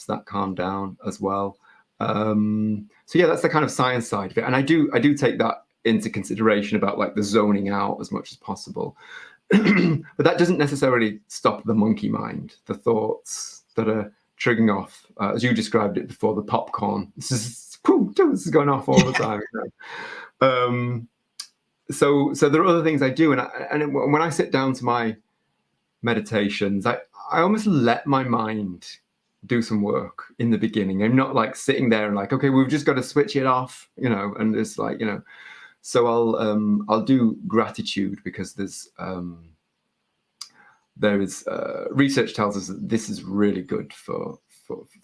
that calm down as well. That's the kind of science side of it, and I do take that into consideration about like the zoning out as much as possible. but that doesn't necessarily stop the monkey mind, the thoughts that are triggering off, as you described it before, the popcorn. This is going off all the time. So there are other things I do, and when I sit down to my meditations, I almost let my mind do some work in the beginning. I'm not like sitting there and like, okay, we've just got to switch it off, and it's like, so I'll do gratitude, because there is research tells us that this is really good for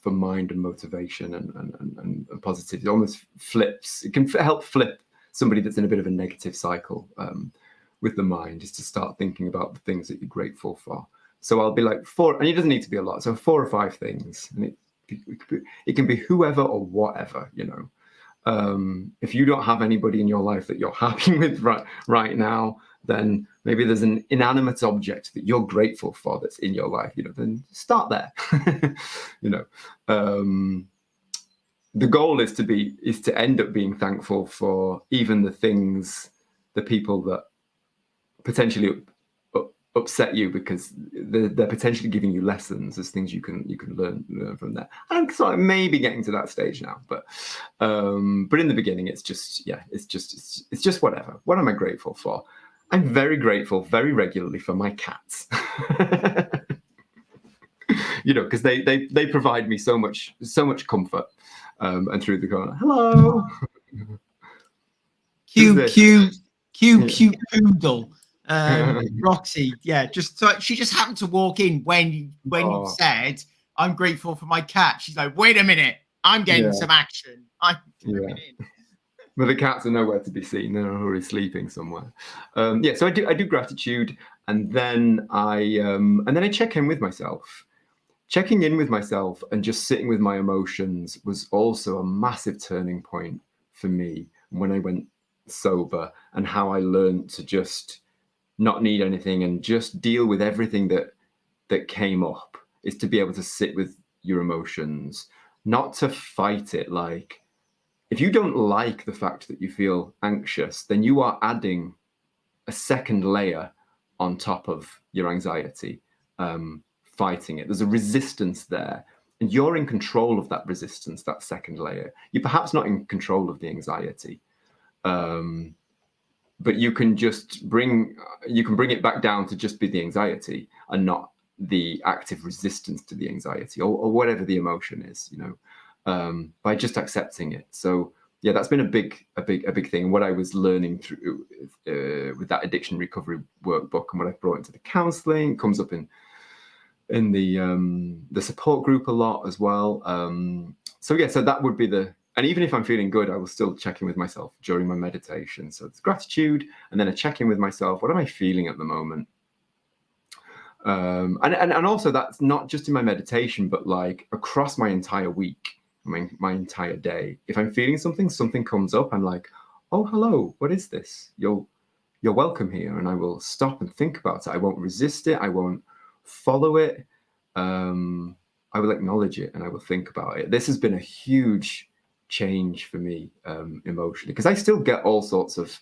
mind and motivation and positivity. It almost flips. It can help flip somebody that's in a bit of a negative cycle with the mind, is to start thinking about the things that you're grateful for. So I'll be like 4, and it doesn't need to be a lot. So 4 or 5 things, and it can be whoever or whatever, If you don't have anybody in your life that you're happy with right now, then maybe there's an inanimate object that you're grateful for that's in your life, then start there. The goal is to end up being thankful for even the people that potentially upset you, because they're potentially giving you lessons. There's things you can learn from that. I'm sort of maybe getting to that stage now, but in the beginning, it's just whatever. What am I grateful for? I'm very grateful very regularly for my cats. Because they provide me so much comfort, and through the corner. Hello. Cute poodle. Roxy, yeah, she just happened to walk in when you said, I'm grateful for my cat. She's like, wait a minute, I'm getting some action. I'm coming in. But the cats are nowhere to be seen. They're already sleeping somewhere. So I do gratitude, and then I check in with myself. Checking in with myself and just sitting with my emotions was also a massive turning point for me when I went sober, and how I learned to just not need anything and just deal with everything that came up, is to be able to sit with your emotions, not to fight it. Like, if you don't like the fact that you feel anxious, then you are adding a second layer on top of your anxiety, fighting it. There's a resistance there, and you're in control of that resistance, that second layer. You're perhaps not in control of the anxiety, but you can bring it back down to just be the anxiety, and not the active resistance to the anxiety, or whatever the emotion is, by just accepting it. So yeah, that's been a big thing. And what I was learning through with that addiction recovery workbook, and what I've brought into the counselling, comes up in the support group a lot as well. So that would be and even if I'm feeling good, I will still check in with myself during my meditation. So it's gratitude, and then a check in with myself. What am I feeling at the moment? And also, that's not just in my meditation, but like across my entire week, my entire day. If I'm feeling something comes up, I'm like, oh, hello, what is this? You're welcome here. And I will stop and think about it. I won't resist it. I won't follow it. I will acknowledge it, and I will think about it. This has been a huge change for me, emotionally, because I still get all sorts of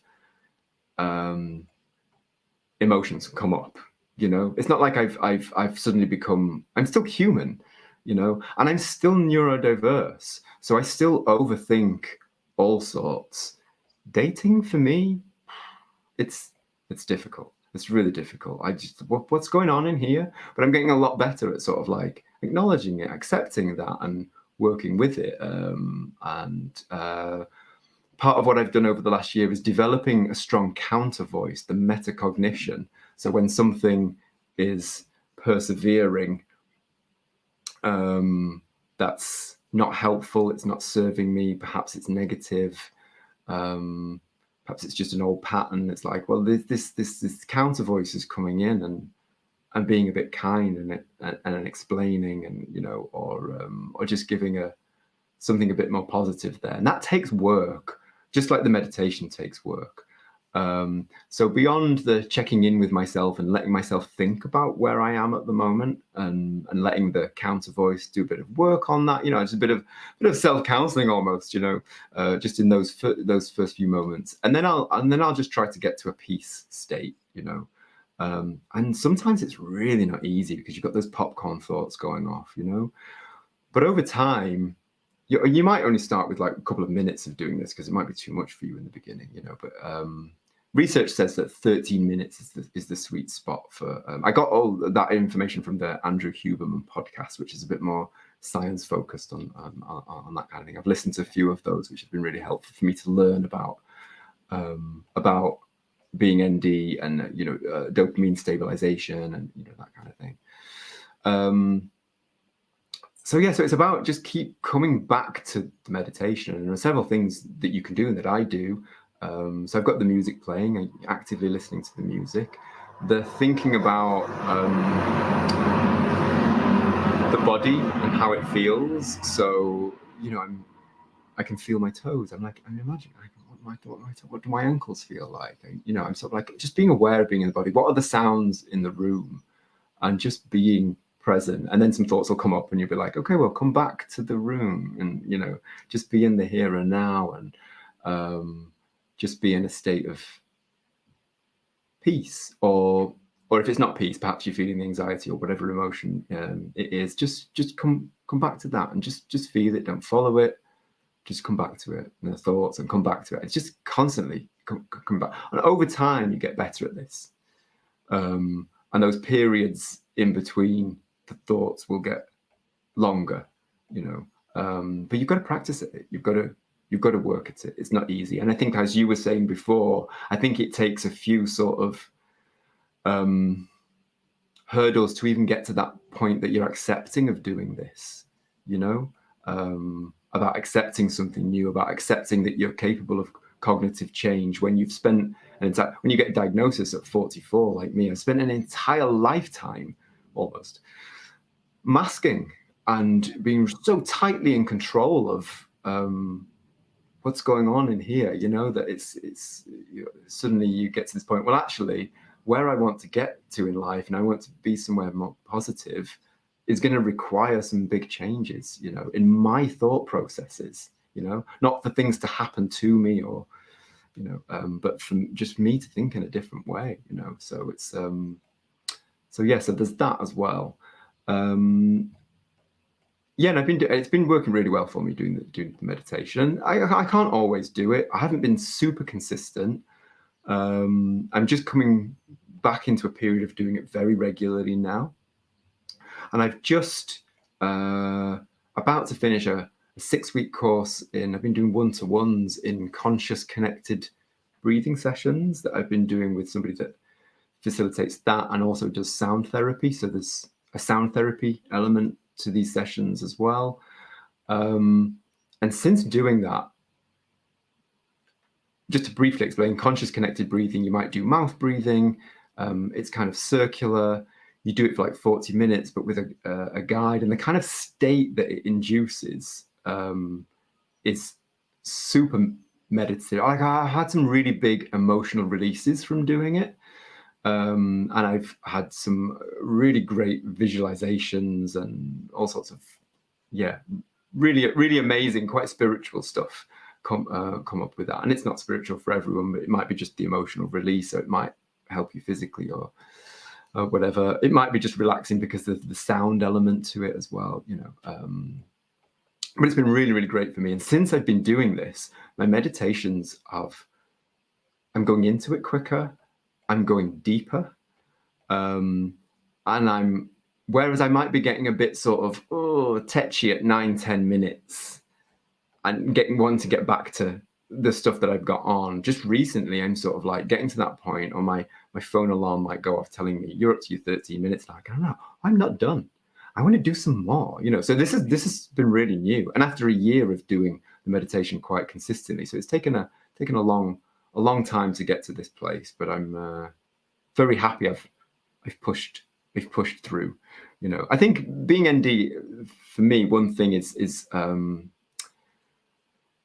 emotions come up. It's not like I've suddenly become. I'm still human, and I'm still neurodiverse, so I still overthink all sorts. Dating for me, it's difficult. It's really difficult. What's going on in here? But I'm getting a lot better at sort of like acknowledging it, accepting that, and working with it. Part of what I've done over the last year is developing a strong counter voice, the metacognition. So when something is persevering, that's not helpful, it's not serving me, perhaps it's negative, perhaps it's just an old pattern. It's like, well, this counter voice is coming in and being a bit kind and explaining, and or just giving something a bit more positive there. And that takes work, just like the meditation takes work. So beyond the checking in with myself and letting myself think about where I am at the moment, and letting the counter voice do a bit of work on that, it's a bit of self-counseling almost, just in those first few moments. And then I'll just try to get to a peace state, And sometimes it's really not easy because you've got those popcorn thoughts going off, you know. But over time, you might only start with like a couple of minutes of doing this because it might be too much for you in the beginning, you know. But research says that 13 minutes is the sweet spot for. I got all that information from the Andrew Huberman podcast, which is a bit more science focused on that kind of thing. I've listened to a few of those, which have been really helpful for me to learn about being ND and you know dopamine stabilization and you know that kind of thing. So it's about just keep coming back to the meditation, and there are several things that you can do and that I do. So I've got the music playing, and actively listening to the music, the thinking about the body and how it feels. So you know, I can feel my toes. I'm like, I imagine what do my ankles feel like? You know, I'm sort of like just being aware of being in the body. What are the sounds in the room, and just being present. And then some thoughts will come up and you'll be like, okay, well, come back to the room and, you know, just be in the here and now, and just be in a state of peace, or if it's not peace, perhaps you're feeling the anxiety or whatever emotion it is, just come back to that and just feel it. Don't follow it, just come back to it, and the thoughts, and come back to it. It's just constantly come back, and over time you get better at this, and those periods in between the thoughts will get longer, you know. But you've got to practice it. You've got to work at it. It's not easy. And I think, as you were saying before, I think it takes a few sort of hurdles to even get to that point that you're accepting of doing this, you know, about accepting something new, about accepting that you're capable of cognitive change. When you've spent when you get a diagnosis at 44, like me, I've spent an entire lifetime almost masking and being so tightly in control of what's going on in here, you know, that it's you know, suddenly you get to this point, well, actually, where I want to get to in life, and I want to be somewhere more positive, is going to require some big changes, you know, in my thought processes, you know, not for things to happen to me, or you know, but for just me to think in a different way, you know. So it's so there's that as well. And it's been working really well for me doing the meditation. I can't always do it. I haven't been super consistent. I'm just coming back into a period of doing it very regularly now, and I've just about to finish a 6-week course in. I've been doing one-to-ones in conscious connected breathing sessions that I've been doing with somebody that facilitates that and also does sound therapy. So there's a sound therapy element to these sessions as well. And since doing that, just to briefly explain, conscious connected breathing, you might do mouth breathing. It's kind of circular. You do it for like 40 minutes, but with a guide, and the kind of state that it induces is super meditative. Like, I had some really big emotional releases from doing it. And I've had some really great visualizations and all sorts of, really amazing, quite spiritual stuff come up with that. And it's not spiritual for everyone, but it might be just the emotional release, so it might help you physically or whatever. It might be just relaxing because of the sound element to it as well, you know. But it's been really, really great for me. And since I've been doing this, my meditations I'm going into it quicker, I'm going deeper, and whereas I might be getting a bit sort of tetchy at 9-10 minutes and wanting to get back to the stuff that I've got on. Just recently, I'm sort of like getting to that point, or my phone alarm might go off telling me you're up to your 13 minutes. And I go, no, I'm not done. I want to do some more, you know. So this has been really new, and after a year of doing the meditation quite consistently, so it's taken a long time to get to this place. But I'm very happy I've pushed through, you know. I think being ND for me, one thing is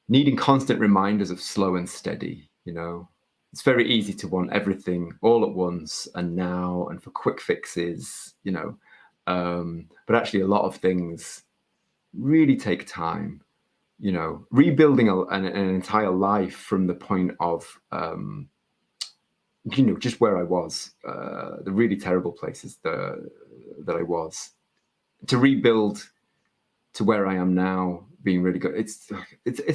needing constant reminders of slow and steady, you know. It's very easy to want everything all at once and now and for quick fixes, you know. But actually a lot of things really take time, you know. Rebuilding an entire life from the point of just where I was, the really terrible places that I was, to rebuild to where I am now, being really good. It's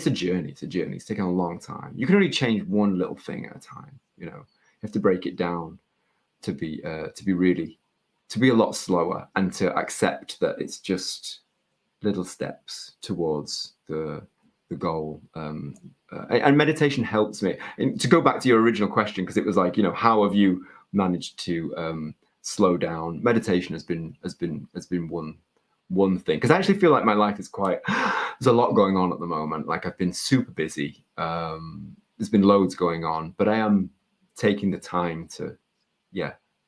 a journey. It's a journey. It's taken a long time. You can only change one little thing at a time. You have to break it down to be a lot slower, and to accept that it's just little steps towards the goal. And meditation helps me. And to go back to your original question, because it was like, how have you managed to slow down? Meditation has been one thing, because I actually feel like my life is there's a lot going on at the moment. Like, I've been super busy. There's been loads going on, but I am taking the time to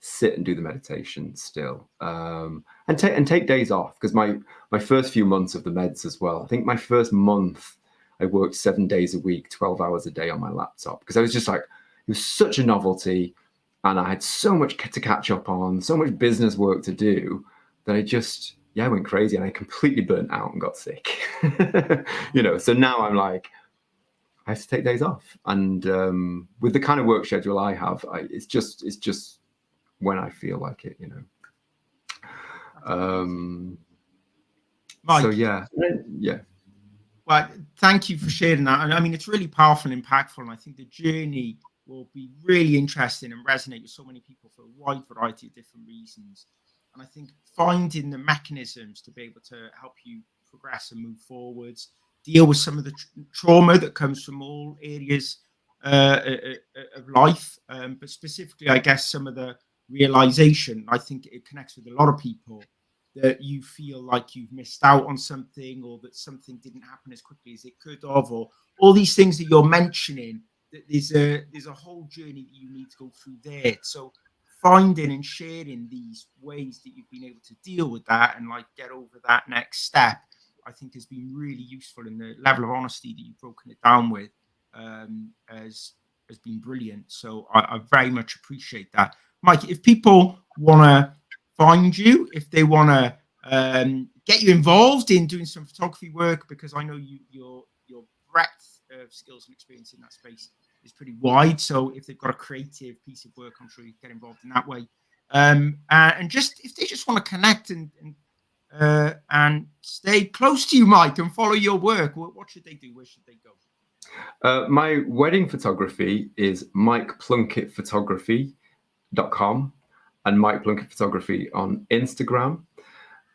sit and do the meditation still, and take days off, because my first few months of the meds as well, I think my first month I worked 7 days a week, 12 hours a day on my laptop, because I was just like, it was such a novelty, and I had so much to catch up on, so much business work to do, that I went crazy, and I completely burnt out and got sick. So now I'm like, I have to take days off, and with the kind of work schedule I have, it's just when I feel like it, Mike, so yeah. Well, thank you for sharing that. And I mean, it's really powerful and impactful, and I think the journey will be really interesting and resonate with so many people for a wide variety of different reasons. And I think finding the mechanisms to be able to help you progress and move forwards, deal with some of the trauma that comes from all areas of life, but specifically, I guess, some of the realization. I think it connects with a lot of people, that you feel like you've missed out on something, or that something didn't happen as quickly as it could have, or all these things that you're mentioning, that there's a whole journey that you need to go through there. So finding and sharing these ways that you've been able to deal with that and like get over that next step, I think has been really useful, and the level of honesty that you've broken it down with has been brilliant. So I very much appreciate that. Mike, if people want to find you, if they want to get you involved in doing some photography work, because I know your breadth of skills and experience in that space is pretty wide. So if they've got a creative piece of work, I'm sure you get involved in that way. And just if they just want to connect and stay close to you, Mike, and follow your work, what should they do? Where should they go? My wedding photography is mikeplunketphotography.com, and Mike Plunkett Photography on Instagram.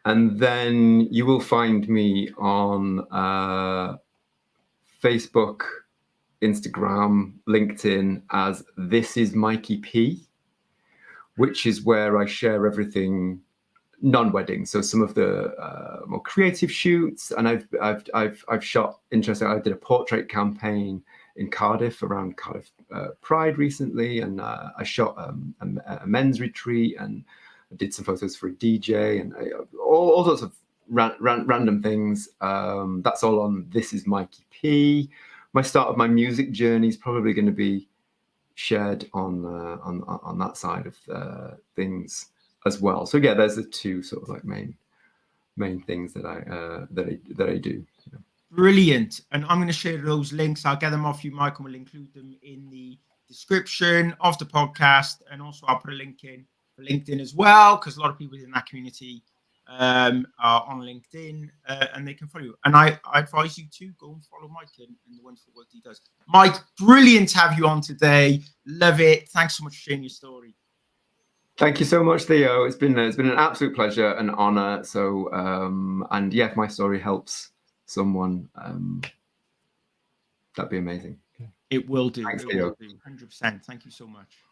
And then you will find me on Facebook, Instagram, LinkedIn as This Is Mikey P, which is where I share everything non-wedding. So some of the more creative shoots, and I've shot interesting. I did a portrait campaign in Cardiff, around Cardiff Pride recently, and I shot a men's retreat, and I did some photos for a DJ, and all sorts of random things. That's all on This Is Mikey P. My start of my music journey is probably going to be shared on that side of things as well. So yeah, there's the two sort of like main things that I do. Brilliant. And I'm going to share those links. I'll get them off you, Mike, and we'll include them in the description of the podcast. And also I'll put a link in for LinkedIn as well, because a lot of people in that community are on LinkedIn, and they can follow you. And I advise you to go and follow Mike and the wonderful work he does. Mike, brilliant to have you on today. Love it. Thanks so much for sharing your story. Thank you so much, Theo. It's been an absolute pleasure and honor. So, and yeah, if my story helps someone, that'd be amazing. It will do. Thanks, it Theo. will do. 100%. Thank you so much.